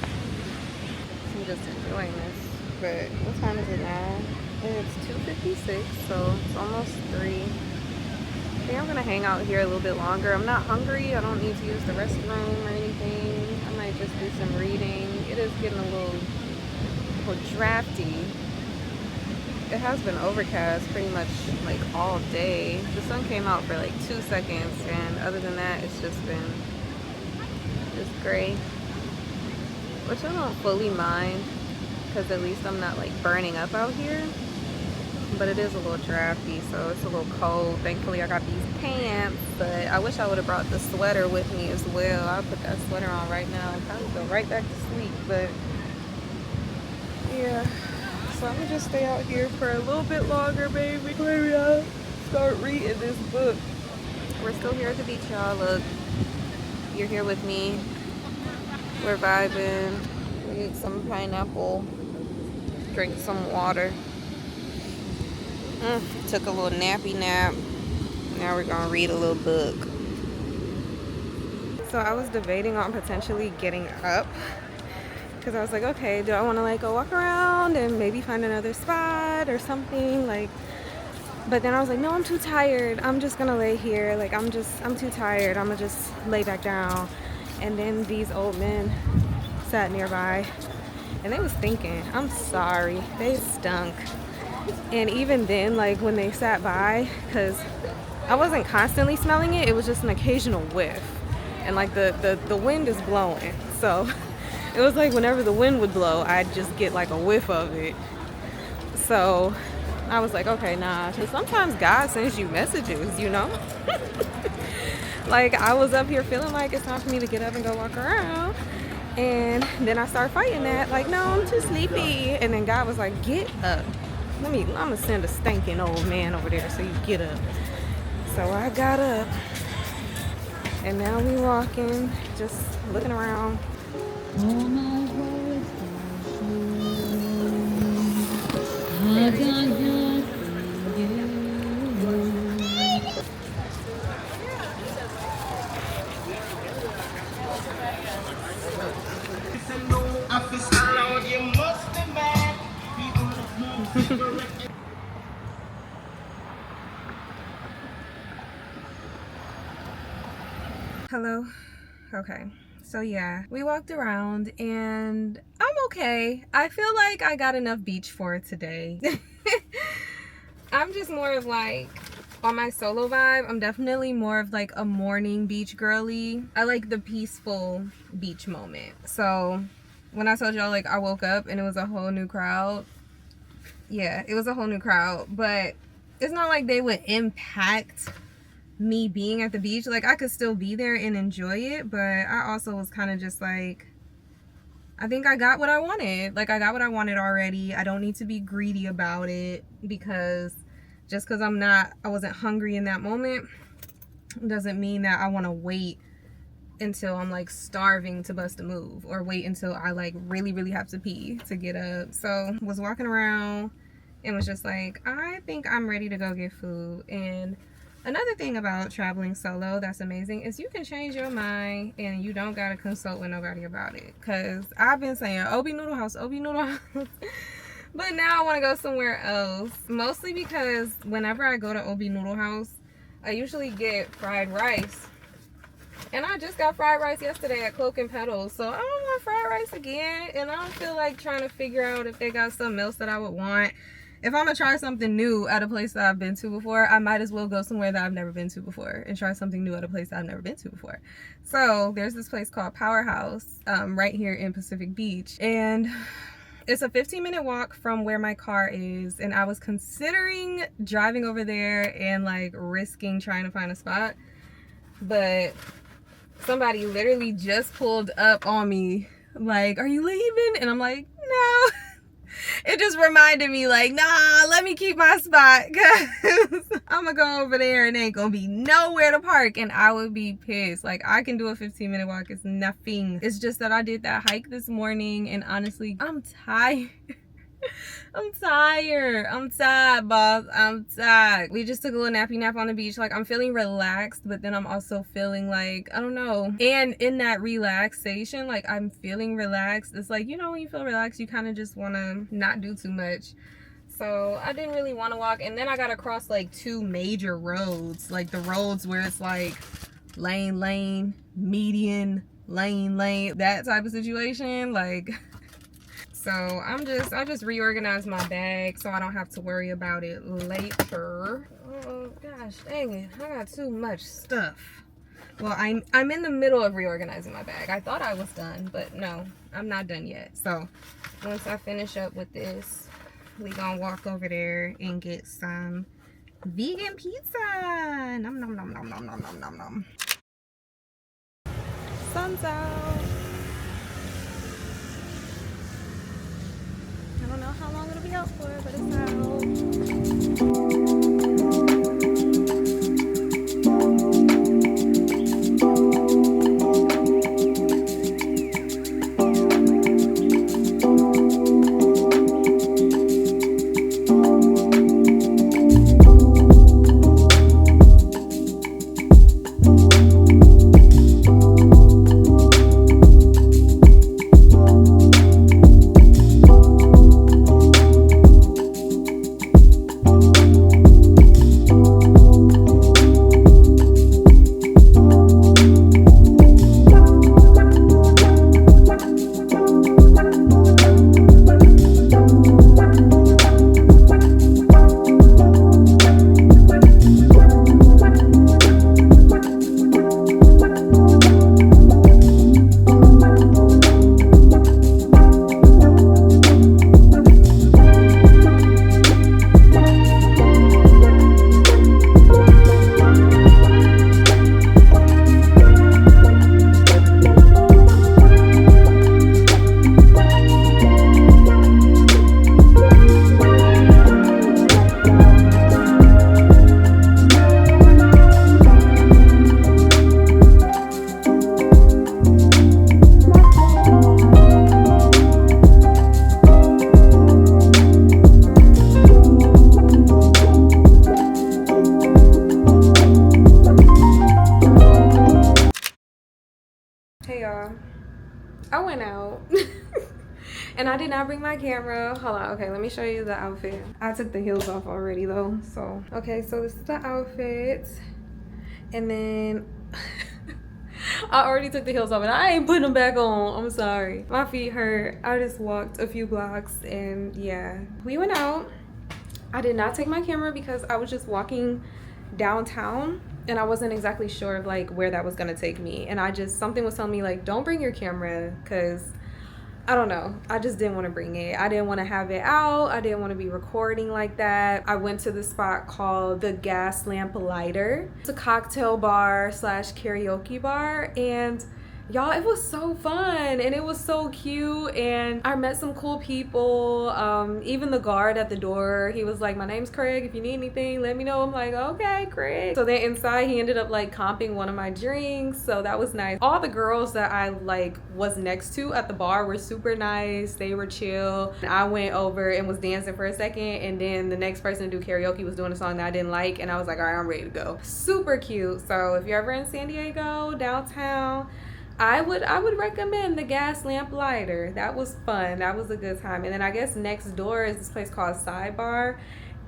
I'm just enjoying this. But what time is it now? It's 2:56, so it's almost 3. I think I'm gonna hang out here a little bit longer. I'm not hungry. I don't need to use the restroom or anything. I might just do some reading. It is getting a little drafty. It has been overcast pretty much like all day. The sun came out for like 2 seconds, and other than that, it's just been just gray, which I don't fully mind because at least I'm not like burning up out here. But it is a little drafty, so it's a little cold. Thankfully, I got these pants, but I wish I would have brought the sweater with me as well. I'll put that sweater on right now. I'll probably go right back to sleep, but yeah. So I'm gonna just stay out here for a little bit longer, baby. Maybe I'll start reading this book. We're still here at the beach, y'all. Look, you're here with me. We're vibing. We eat some pineapple. Drink some water. Took a little nappy nap. Now we're gonna read a little book. So I was debating on potentially getting up, because I was like, okay, do I want to like go walk around and maybe find another spot or something, like, but then I was like, no, I'm too tired. I'm just gonna lay here. Like, I'm too tired. I'm gonna just lay back down. And then these old men sat nearby, and they was thinking, I'm sorry, they stunk. And even then, like, when they sat by, because I wasn't constantly smelling it, it was just an occasional whiff, and like the wind is blowing, so it was like whenever the wind would blow, I'd just get like a whiff of it. So I was like, okay, nah, because sometimes God sends you messages, you know. Like, I was up here feeling like it's time for me to get up and go walk around, and then I started fighting that, like, no, I'm too sleepy. And then God was like, get up. I'm gonna send a stinking old man over there so you get up. So I got up, and now we walking, just looking around. Hello. Okay. So yeah, we walked around and I'm okay. I feel like I got enough beach for today. I'm just more of like, on my solo vibe, I'm definitely more of like a morning beach girly. I like the peaceful beach moment. So when I told y'all like I woke up and it was a whole new crowd, yeah, it was a whole new crowd, but it's not like they would impact me being at the beach. Like, I could still be there and enjoy it, but I also was kind of just like, I think I got what I wanted. Like, I got what I wanted already. I don't need to be greedy about it, because just because I wasn't hungry in that moment doesn't mean that I want to wait until I'm like starving to bust a move, or wait until I like really have to pee to get up. So was walking around and was just like, I think I'm ready to go get food. And another thing about traveling solo that's amazing is you can change your mind and you don't gotta consult with nobody about it. Cause I've been saying Obi Noodle House But now I want to go somewhere else. Mostly because whenever I go to Obi Noodle House, I usually get fried rice. And I just got fried rice yesterday at Cloak and Petal. So I don't want fried rice again. And I don't feel like trying to figure out if they got something else that I would want. If I'm going to try something new at a place that I've been to before, I might as well go somewhere that I've never been to before and try something new at a place that I've never been to before. So there's this place called Powerhaus right here in Pacific Beach. And it's a 15-minute walk from where my car is. And I was considering driving over there and like risking trying to find a spot. But somebody literally just pulled up on me like, are you leaving? And I'm like, no. It just reminded me like, nah, let me keep my spot because I'm gonna go over there and ain't gonna be nowhere to park, and I would be pissed. Like, I can do a 15-minute walk, it's nothing. It's just that I did that hike this morning and honestly I'm tired. I'm tired, boss. I'm tired. We just took a little nappy nap on the beach. Like, I'm feeling relaxed, but then I'm also feeling like, I don't know. And in that relaxation, like, I'm feeling relaxed. It's like, you know, when you feel relaxed, you kind of just want to not do too much. So I didn't really want to walk. And then I got to cross like 2 major roads. Like the roads where it's like lane, median, lane, that type of situation. Like... So I just reorganized my bag so I don't have to worry about it later. Oh gosh, dang it, I got too much stuff. Well, I'm in the middle of reorganizing my bag. I thought I was done, but no, I'm not done yet. So once I finish up with this, we gonna walk over there and get some vegan pizza. Nom nom nom nom nom nom nom nom nom. Sun's out. I don't know how long it'll be out for, but it's out. Hey y'all, I went out and I did not bring my camera. Hold on, okay, let me show you the outfit. I took the heels off already though, so. Okay, so this is the outfit. And then I already took the heels off and I ain't putting them back on. I'm sorry. My feet hurt. I just walked a few blocks and yeah. We went out. I did not take my camera because I was just walking downtown and I wasn't exactly sure of like where that was gonna take me, and something was telling me like don't bring your camera because I don't know, I just didn't want to bring it. I didn't want to have it out. I didn't want to be recording like that. I went to this spot called the Gas Lamp Lighter. It's a cocktail bar slash karaoke bar, and y'all, it was so fun and it was so cute, and I met some cool people. Even the guard at the door, he was like, my name's Craig, if you need anything let me know. I'm like, okay, Craig. So then inside he ended up like comping one of my drinks, so that was nice. All the girls that I like was next to at the bar were super nice. They were chill. I went over and was dancing for a second, and then the next person to do karaoke was doing a song that I didn't like, and I was like, all right, I'm ready to go. Super cute. So if you're ever in San Diego downtown, I would recommend the gas lamp lighter. That was fun. That was a good time. And then I guess next door is this place called Sidebar.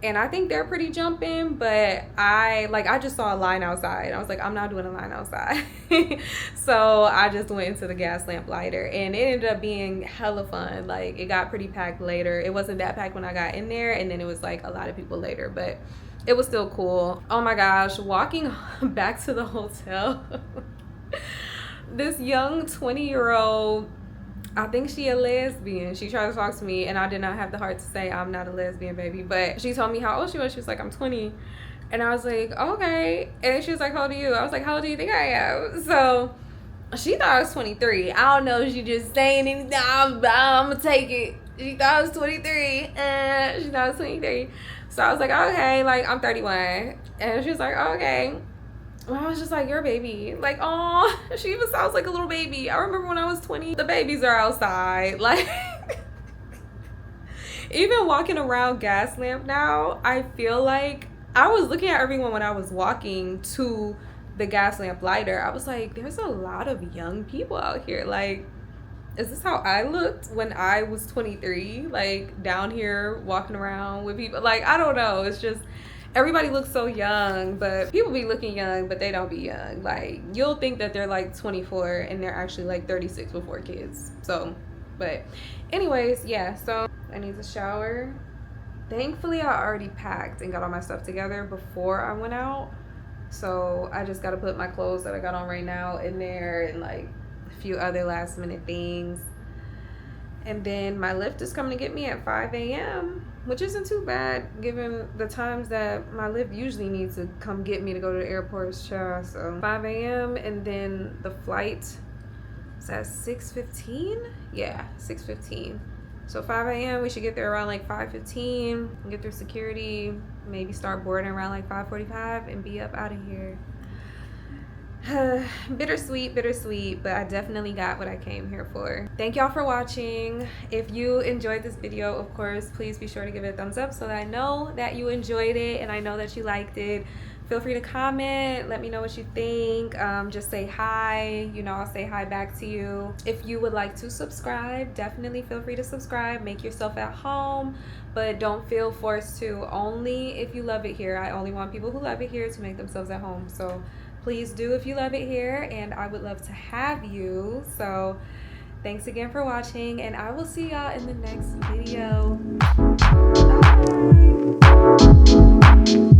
And I think they're pretty jumping, but I just saw a line outside. I was like, I'm not doing a line outside. So I just went into the gas lamp lighter, and it ended up being hella fun. Like, it got pretty packed later. It wasn't that packed when I got in there, and then it was like a lot of people later, but it was still cool. Oh my gosh, walking back to the hotel. This young 20-year-old, I think she a lesbian. She tried to talk to me, and I did not have the heart to say I'm not a lesbian, baby. But she told me how old she was. She was like, I'm 20. And I was like, okay. And she was like, how old are you? I was like, how old do you think I am? So she thought I was 23. I don't know. She just saying anything. I'm going to take it. She thought I was 23. She thought I was 23. So I was like, okay. Like, I'm 31. And she was like, okay. I was just like, you're a baby. Like, oh, she even sounds like a little baby. I remember when I was 20, the babies are outside. Like, even walking around Gaslamp now, I feel like I was looking at everyone when I was walking to the Gaslamp lighter. I was like, there's a lot of young people out here. Like, is this how I looked when I was 23? Like, down here walking around with people. Like, I don't know. It's just, everybody looks so young, but people be looking young, but they don't be young. Like, you'll think that they're like 24 and they're actually like 36 with 4 kids. So, but anyways, yeah, so I need to shower. Thankfully, I already packed and got all my stuff together before I went out. So I just got to put my clothes that I got on right now in there and like a few other last minute things. And then my Lyft is coming to get me at 5 a.m., which isn't too bad given the times that my Lyft usually needs to come get me to go to the airport. So 5 a.m. and then the flight is at 6:15. Yeah, 6:15. So 5 a.m. we should get there around like 5:15, get through security, maybe start boarding around like 5:45 and be up out of here. Bittersweet, but I definitely got what I came here for. Thank y'all for watching. If you enjoyed this video, of course, please be sure to give it a thumbs up so that I know that you enjoyed it and I know that you liked it. Feel free to comment, let me know what you think. Just say hi, you know, I'll say hi back to you. If you would like to subscribe, definitely feel free to subscribe. Make yourself at home, but don't feel forced to. Only if you love it here. I only want people who love it here to make themselves at home. So please do if you love it here, and I would love to have you. So thanks again for watching, and I will see y'all in the next video. Bye.